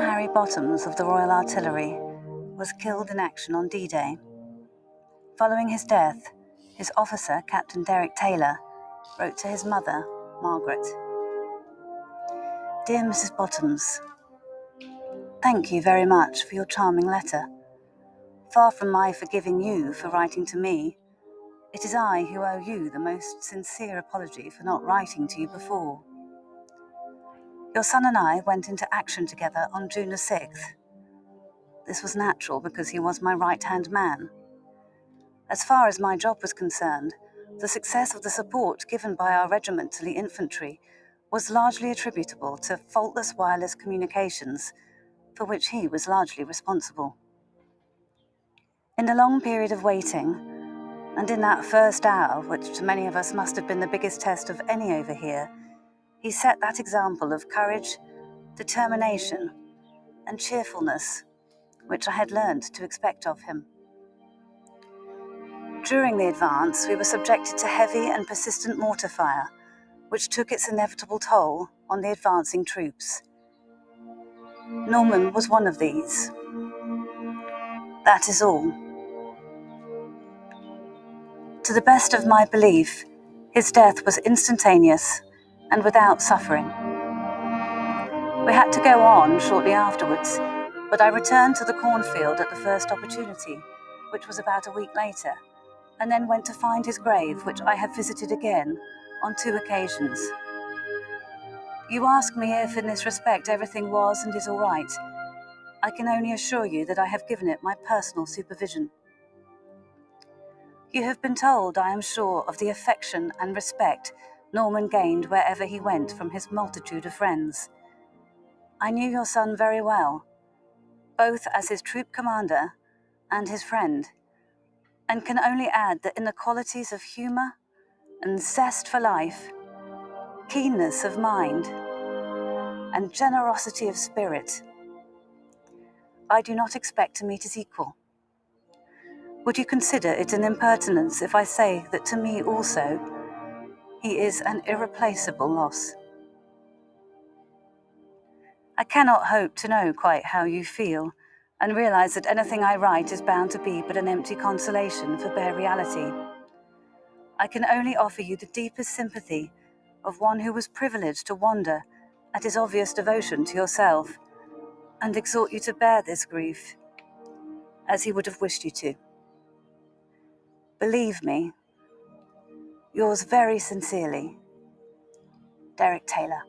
Harry Bottoms of the Royal Artillery was killed in action on D-Day. Following his death, his officer, Captain Derek Taylor, wrote to his mother, Margaret. Dear Mrs. Bottoms, thank you very much for your charming letter. Far from my forgiving you for writing to me, it is I who owe you the most sincere apology for not writing to you before. Your son and I went into action together on June the 6th. This was natural because he was my right-hand man. As far as my job was concerned, the success of the support given by our regiment to the infantry was largely attributable to faultless wireless communications, for which he was largely responsible. In the long period of waiting, and in that first hour, which to many of us must have been the biggest test of any over here, he set that example of courage, determination, and cheerfulness, which I had learned to expect of him. During the advance, we were subjected to heavy and persistent mortar fire, which took its inevitable toll on the advancing troops. Norman was one of these. That is all. To the best of my belief, his death was instantaneous and without suffering. We had to go on shortly afterwards, but I returned to the cornfield at the first opportunity, which was about a week later, and then went to find his grave, which I have visited again on 2 occasions. You ask me if in this respect everything was and is all right. I can only assure you that I have given it my personal supervision. You have been told, I am sure, of the affection and respect Norman gained wherever he went from his multitude of friends. I knew your son very well, both as his troop commander and his friend, and can only add that in the qualities of humour and zest for life, keenness of mind, and generosity of spirit, I do not expect to meet his equal. Would you consider it an impertinence if I say that to me also, he is an irreplaceable loss? I cannot hope to know quite how you feel, and realize that anything I write is bound to be but an empty consolation for bare reality. I can only offer you the deepest sympathy of one who was privileged to wonder at his obvious devotion to yourself, and exhort you to bear this grief, as he would have wished you to. Believe me, yours very sincerely, Derek Taylor.